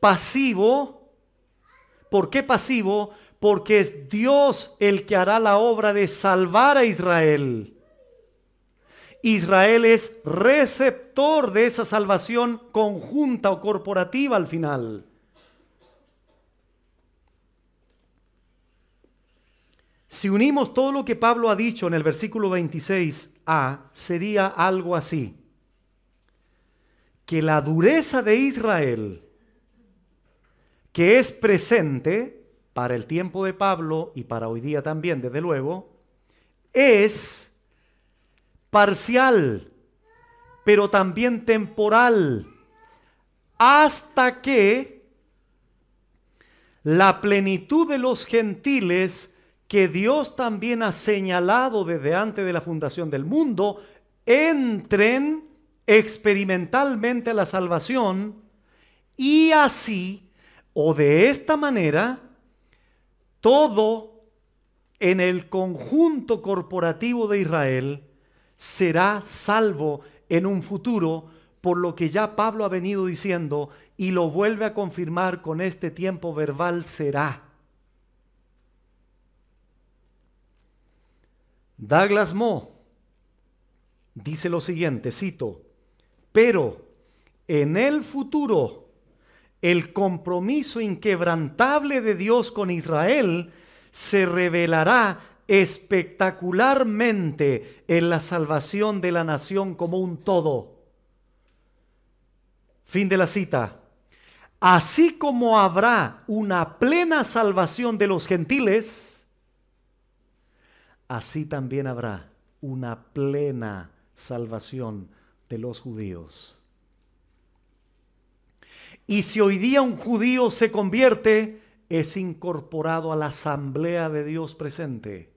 pasivo. ¿Por qué pasivo? Porque es Dios el que hará la obra de salvar a Israel. Israel es receptor de esa salvación conjunta o corporativa al final. Si unimos todo lo que Pablo ha dicho en el versículo 26a, sería algo así: que la dureza de Israel, que es presente para el tiempo de Pablo y para hoy día también, desde luego, es parcial, pero también temporal, hasta que la plenitud de los gentiles, que Dios también ha señalado desde antes de la fundación del mundo, entren experimentalmente a la salvación, y así, o de esta manera, todo en el conjunto corporativo de Israel será salvo en un futuro, por lo que ya Pablo ha venido diciendo y lo vuelve a confirmar con este tiempo verbal: será. Douglas Moo dice lo siguiente, cito: pero en el futuro el compromiso inquebrantable de Dios con Israel se revelará espectacularmente en la salvación de la nación como un todo. Fin de la cita. Así como habrá una plena salvación de los gentiles, así también habrá una plena salvación de los judíos. Y si hoy día un judío se convierte, es incorporado a la asamblea de Dios presente.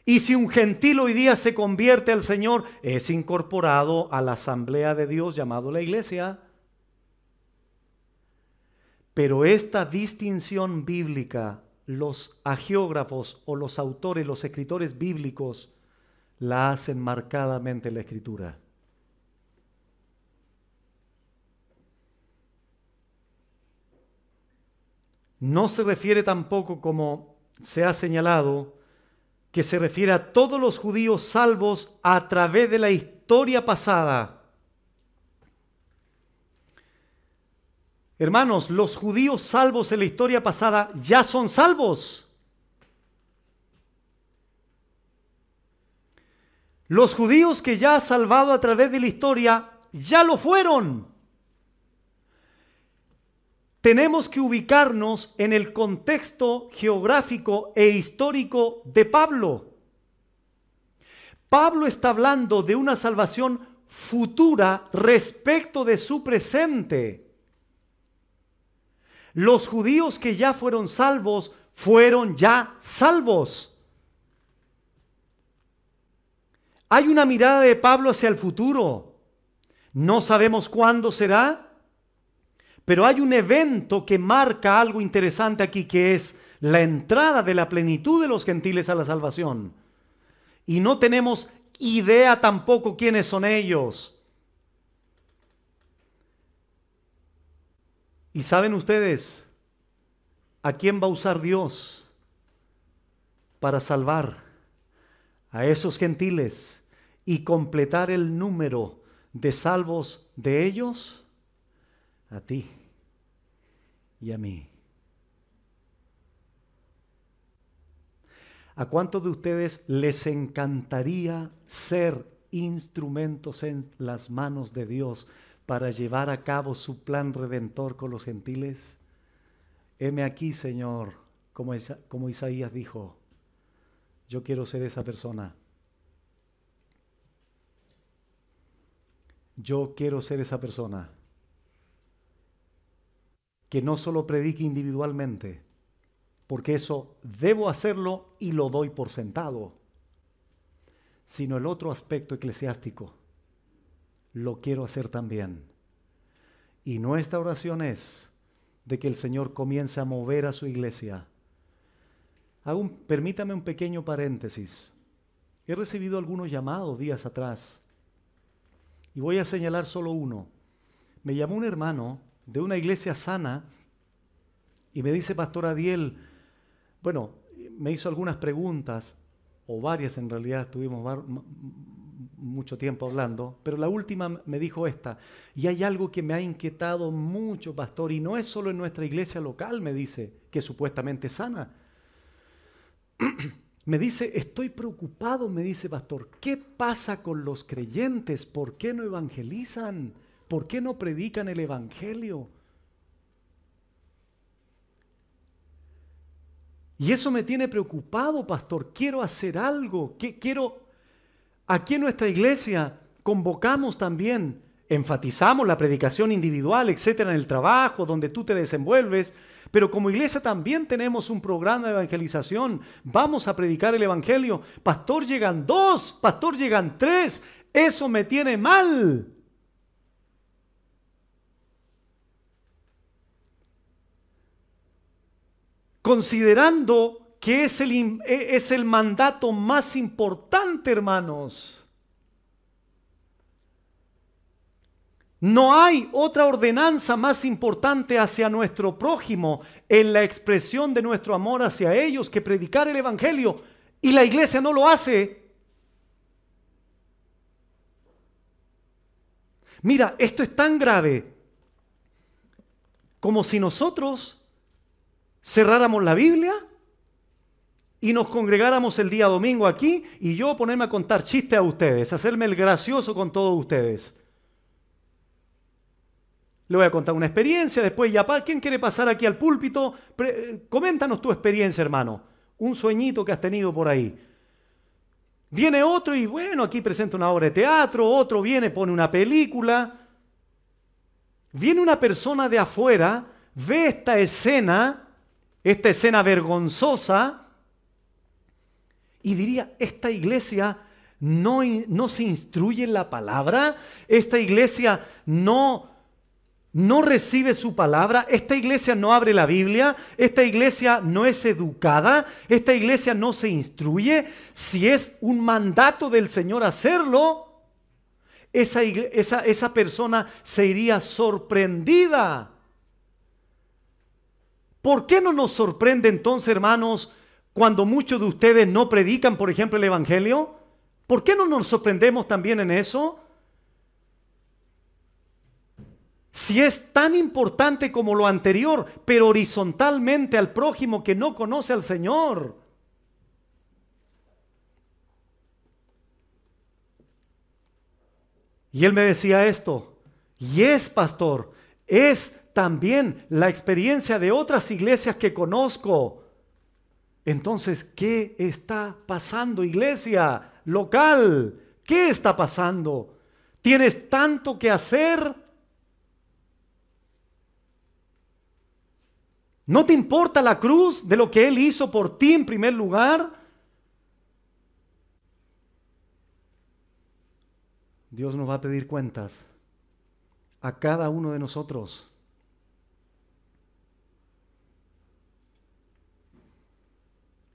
Y si un gentil hoy día se convierte al Señor, es incorporado a la asamblea de Dios llamado la iglesia. Pero esta distinción bíblica, los hagiógrafos o los autores, los escritores bíblicos, la hacen marcadamente en la Escritura. No se refiere tampoco, como se ha señalado, que se refiere a todos los judíos salvos a través de la historia pasada. Hermanos, los judíos salvos en la historia pasada ya son salvos. Los judíos que ya ha salvado a través de la historia ya lo fueron. Tenemos que ubicarnos en el contexto geográfico e histórico de Pablo. Pablo está hablando de una salvación futura respecto de su presente. Los judíos que ya fueron salvos, fueron ya salvos. Hay una mirada de Pablo hacia el futuro. No sabemos cuándo será, pero hay un evento que marca algo interesante aquí, que es la entrada de la plenitud de los gentiles a la salvación. Y no tenemos idea tampoco quiénes son ellos. ¿Y saben ustedes a quién va a usar Dios para salvar a esos gentiles y completar el número de salvos de ellos? A ti y a mí. ¿A cuántos de ustedes les encantaría ser instrumentos en las manos de Dios para llevar a cabo su plan redentor con los gentiles? Heme aquí, Señor, como Isaías dijo, yo quiero ser esa persona. Yo quiero ser esa persona que no solo predique individualmente, porque eso debo hacerlo y lo doy por sentado, sino el otro aspecto eclesiástico. Lo quiero hacer también. Y nuestra oración es de que el Señor comience a mover a su iglesia. Permítame un pequeño paréntesis. He recibido algunos llamados días atrás y voy a señalar solo uno. Me llamó un hermano de una iglesia sana y me dice: Pastor Adiel, bueno, me hizo algunas preguntas, o varias en realidad, estuvimos mucho tiempo hablando, pero la última me dijo esta: y hay algo que me ha inquietado mucho, pastor, y no es solo en nuestra iglesia local, me dice, que supuestamente es sana. Me dice: estoy preocupado, me dice, pastor, ¿qué pasa con los creyentes? ¿Por qué no evangelizan? ¿Por qué no predican el evangelio? Y eso me tiene preocupado, pastor. Quiero hacer algo. Aquí en nuestra iglesia convocamos también, enfatizamos la predicación individual, etcétera, en el trabajo, donde tú te desenvuelves. Pero como iglesia también tenemos un programa de evangelización. Vamos a predicar el evangelio. Pastor, llegan 2, pastor, llegan 3. Eso me tiene mal. Considerando que es el mandato más importante, hermanos. No hay otra ordenanza más importante hacia nuestro prójimo en la expresión de nuestro amor hacia ellos que predicar el evangelio, y la iglesia no lo hace. Mira, esto es tan grave como si nosotros cerráramos la Biblia y nos congregáramos el día domingo aquí y yo ponerme a contar chistes a ustedes, hacerme el gracioso con todos ustedes. Le voy a contar una experiencia, después ya, ¿quién quiere pasar aquí al púlpito? Coméntanos tu experiencia, hermano. Un sueñito que has tenido por ahí. Viene otro y bueno, aquí presenta una obra de teatro, otro viene, pone una película. Viene una persona de afuera, ve esta escena vergonzosa, y diría: esta iglesia no se instruye en la palabra, esta iglesia no recibe su palabra, esta iglesia no abre la Biblia, esta iglesia no es educada, esta iglesia no se instruye. Si es un mandato del Señor hacerlo, esa persona se iría sorprendida. ¿Por qué no nos sorprende entonces, hermanos, cuando muchos de ustedes no predican, por ejemplo, el evangelio? ¿Por qué no nos sorprendemos también en eso? Si es tan importante como lo anterior, pero horizontalmente al prójimo que no conoce al Señor. Y él me decía esto: y es, pastor, es también la experiencia de otras iglesias que conozco. Entonces, ¿qué está pasando, iglesia local? ¿Qué está pasando? ¿Tienes tanto que hacer? ¿No te importa la cruz de lo que Él hizo por ti en primer lugar? Dios nos va a pedir cuentas a cada uno de nosotros.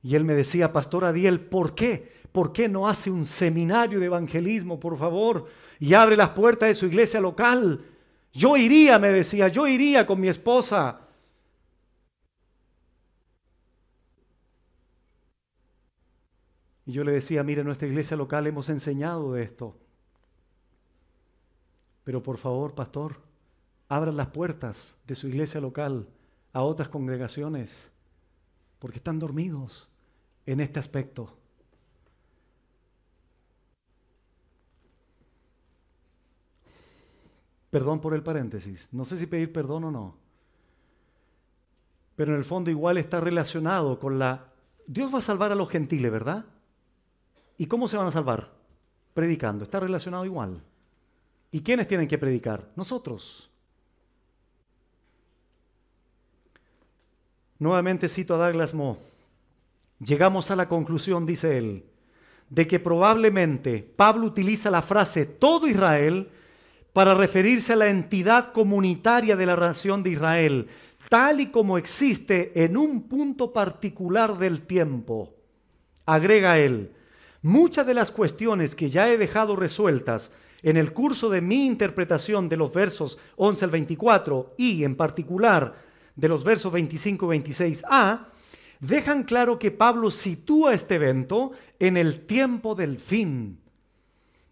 Y él me decía: Pastor Adiel, ¿por qué? ¿Por qué no hace un seminario de evangelismo, por favor? Y abre las puertas de su iglesia local. Yo iría, me decía, yo iría con mi esposa. Y yo le decía: mire, en nuestra iglesia local hemos enseñado de esto. Pero por favor, pastor, abran las puertas de su iglesia local a otras congregaciones, porque están dormidos en este aspecto. Perdón por el paréntesis. No sé si pedir perdón o no. Pero en el fondo igual está relacionado con Dios va a salvar a los gentiles, ¿verdad? ¿Y cómo se van a salvar? Predicando. Está relacionado igual. ¿Y quiénes tienen que predicar? Nosotros. Nuevamente cito a Douglas Moo. Llegamos a la conclusión, dice él, de que probablemente Pablo utiliza la frase todo Israel para referirse a la entidad comunitaria de la nación de Israel, tal y como existe en un punto particular del tiempo. Agrega él, muchas de las cuestiones que ya he dejado resueltas en el curso de mi interpretación de los versos 11 al 24 y en particular de los versos 25 y 26a, dejan claro que Pablo sitúa este evento en el tiempo del fin.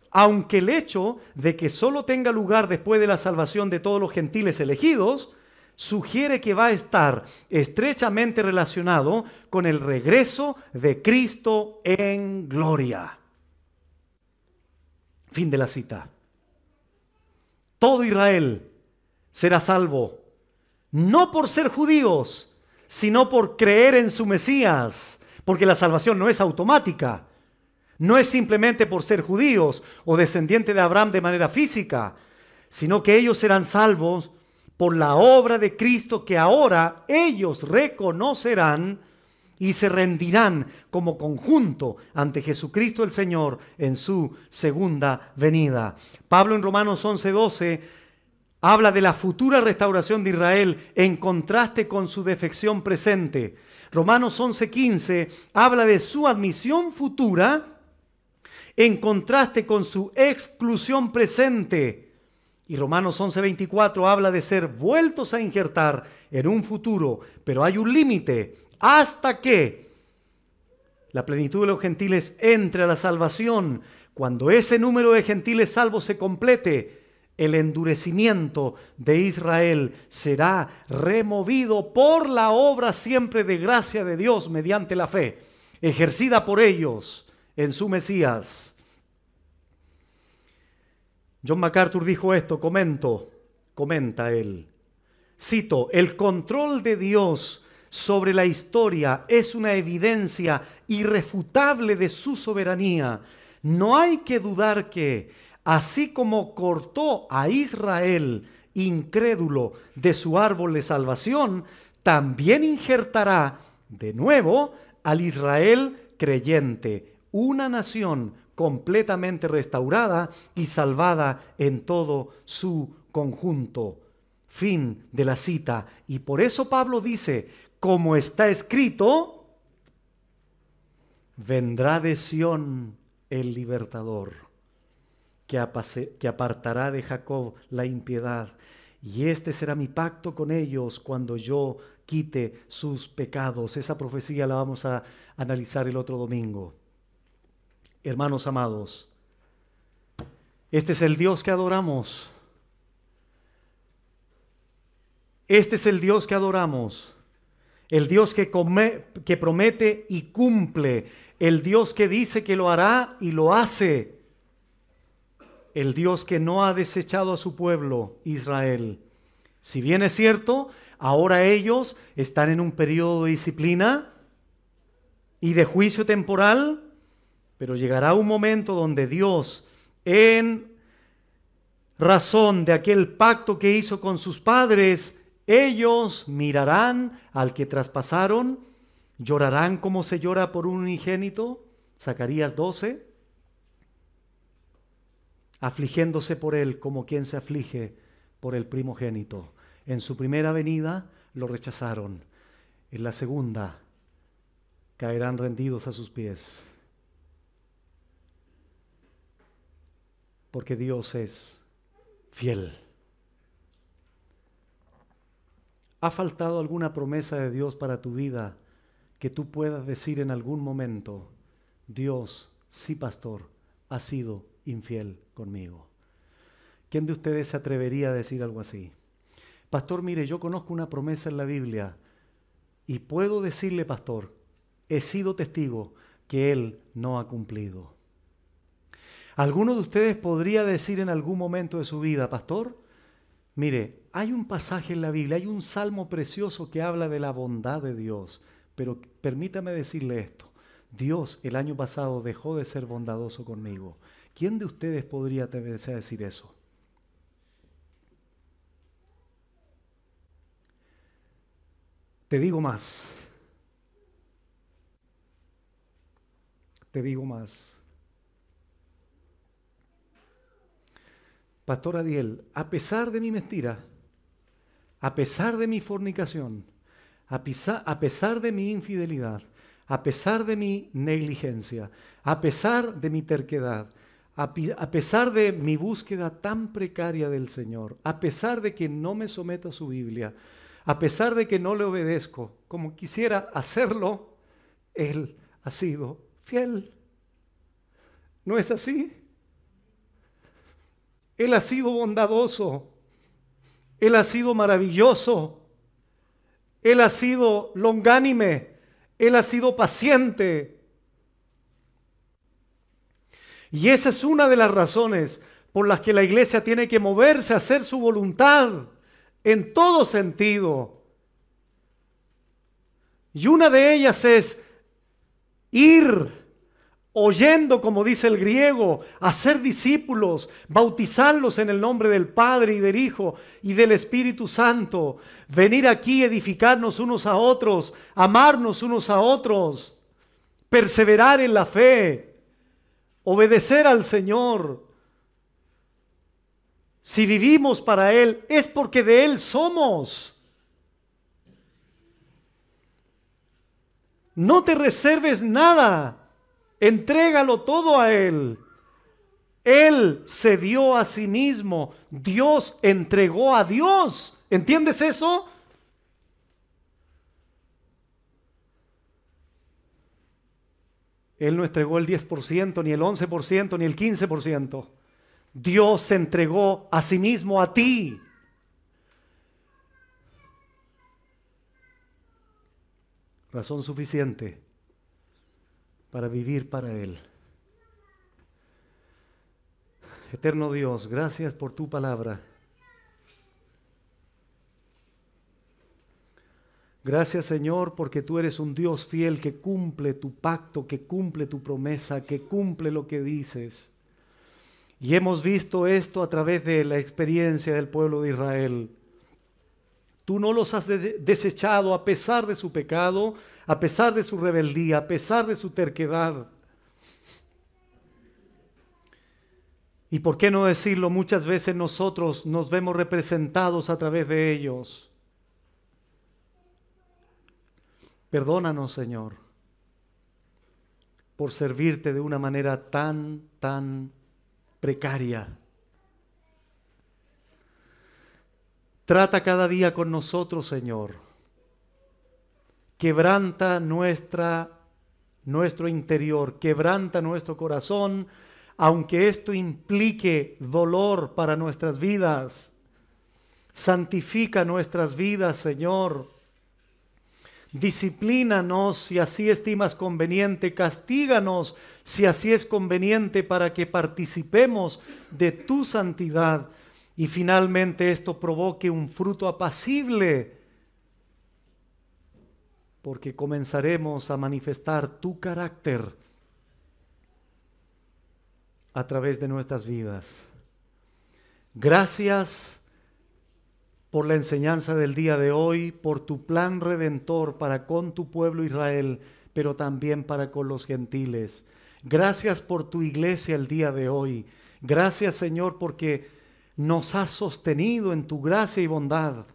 Aunque el hecho de que solo tenga lugar después de la salvación de todos los gentiles elegidos, sugiere que va a estar estrechamente relacionado con el regreso de Cristo en gloria. Fin de la cita. Todo Israel será salvo, no por ser judíos, sino por creer en su Mesías, porque la salvación no es automática. No es simplemente por ser judíos o descendientes de Abraham de manera física, sino que ellos serán salvos por la obra de Cristo que ahora ellos reconocerán y se rendirán como conjunto ante Jesucristo el Señor en su segunda venida. Pablo en Romanos 11:12 habla de la futura restauración de Israel en contraste con su defección presente. Romanos 11:15 habla de su admisión futura en contraste con su exclusión presente. Y Romanos 11:24 habla de ser vueltos a injertar en un futuro, pero hay un límite hasta que la plenitud de los gentiles entre a la salvación. Cuando ese número de gentiles salvos se complete, el endurecimiento de Israel será removido por la obra siempre de gracia de Dios mediante la fe, ejercida por ellos en su Mesías. John MacArthur dijo esto, comenta él. Cito, el control de Dios sobre la historia es una evidencia irrefutable de su soberanía. No hay que dudar que, así como cortó a Israel incrédulo de su árbol de salvación, también injertará de nuevo al Israel creyente, una nación completamente restaurada y salvada en todo su conjunto. Fin de la cita. Y por eso Pablo dice, como está escrito, vendrá de Sión el libertador, que apartará de Jacob la impiedad. Y este será mi pacto con ellos cuando yo quite sus pecados. Esa profecía la vamos a analizar el otro domingo. Hermanos amados, este es el Dios que adoramos. Este es el Dios que adoramos. El Dios que promete y cumple. El Dios que dice que lo hará y lo hace. El Dios que no ha desechado a su pueblo, Israel. Si bien es cierto, ahora ellos están en un periodo de disciplina y de juicio temporal, pero llegará un momento donde Dios, en razón de aquel pacto que hizo con sus padres, ellos mirarán al que traspasaron, llorarán como se llora por un unigénito, Zacarías 12, afligiéndose por él como quien se aflige por el primogénito. En su primera venida lo rechazaron, en la segunda caerán rendidos a sus pies. Porque Dios es fiel. ¿Ha faltado alguna promesa de Dios para tu vida que tú puedas decir en algún momento, Dios, sí pastor, ha sido infiel conmigo? ¿Quién de ustedes se atrevería a decir algo así? Pastor, mire, yo conozco una promesa en la Biblia y puedo decirle, pastor, he sido testigo que Él no ha cumplido. ¿Alguno de ustedes podría decir en algún momento de su vida, pastor, mire, hay un pasaje en la Biblia, hay un salmo precioso que habla de la bondad de Dios, pero permítame decirle esto, Dios el año pasado dejó de ser bondadoso conmigo? ¿Quién de ustedes podría atreverse a decir eso? Te digo más. Te digo más. Pastor Adiel, a pesar de mi mentira, a pesar de mi fornicación, a pesar de mi infidelidad, a pesar de mi negligencia, a pesar de mi terquedad, a pesar de mi búsqueda tan precaria del Señor, a pesar de que no me someto a su Biblia, a pesar de que no le obedezco como quisiera hacerlo, Él ha sido fiel. ¿No es así? Él ha sido bondadoso, Él ha sido maravilloso, Él ha sido longánime, Él ha sido paciente. Y esa es una de las razones por las que la iglesia tiene que moverse a hacer su voluntad en todo sentido. Y una de ellas es ir oyendo, como dice el griego, hacer discípulos, bautizarlos en el nombre del Padre y del Hijo y del Espíritu Santo, venir aquí, edificarnos unos a otros, amarnos unos a otros, perseverar en la fe, obedecer al Señor. Si vivimos para Él, es porque de Él somos. No te reserves nada. Entrégalo todo a Él. Él se dio a sí mismo. Dios entregó a Dios. ¿Entiendes eso? Él no entregó el 10%, ni el 11%, ni el 15%. Dios se entregó a sí mismo a ti. Razón suficiente para vivir para Él. Eterno Dios, gracias por tu palabra. Gracias, Señor, porque tú eres un Dios fiel que cumple tu pacto, que cumple tu promesa, que cumple lo que dices. Y hemos visto esto a través de la experiencia del pueblo de Israel. Tú no los has desechado a pesar de su pecado, a pesar de su rebeldía, a pesar de su terquedad. Y por qué no decirlo, muchas veces nosotros nos vemos representados a través de ellos. Perdónanos, Señor, por servirte de una manera tan precaria. Trata cada día con nosotros, Señor. Quebranta nuestro interior, quebranta nuestro corazón, aunque esto implique dolor para nuestras vidas. Santifica nuestras vidas, Señor. Disciplínanos si así estimas conveniente, castíganos si así es conveniente para que participemos de tu santidad y finalmente esto provoque un fruto apacible, porque comenzaremos a manifestar tu carácter a través de nuestras vidas. Gracias por la enseñanza del día de hoy, por tu plan redentor para con tu pueblo Israel, pero también para con los gentiles. Gracias por tu iglesia el día de hoy. Gracias, Señor, porque nos has sostenido en tu gracia y bondad.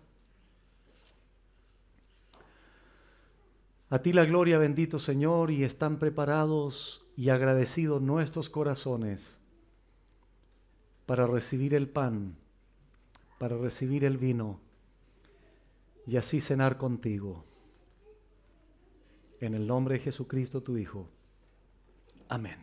A ti la gloria, bendito Señor, y están preparados y agradecidos nuestros corazones para recibir el pan, para recibir el vino y así cenar contigo. En el nombre de Jesucristo, tu Hijo. Amén.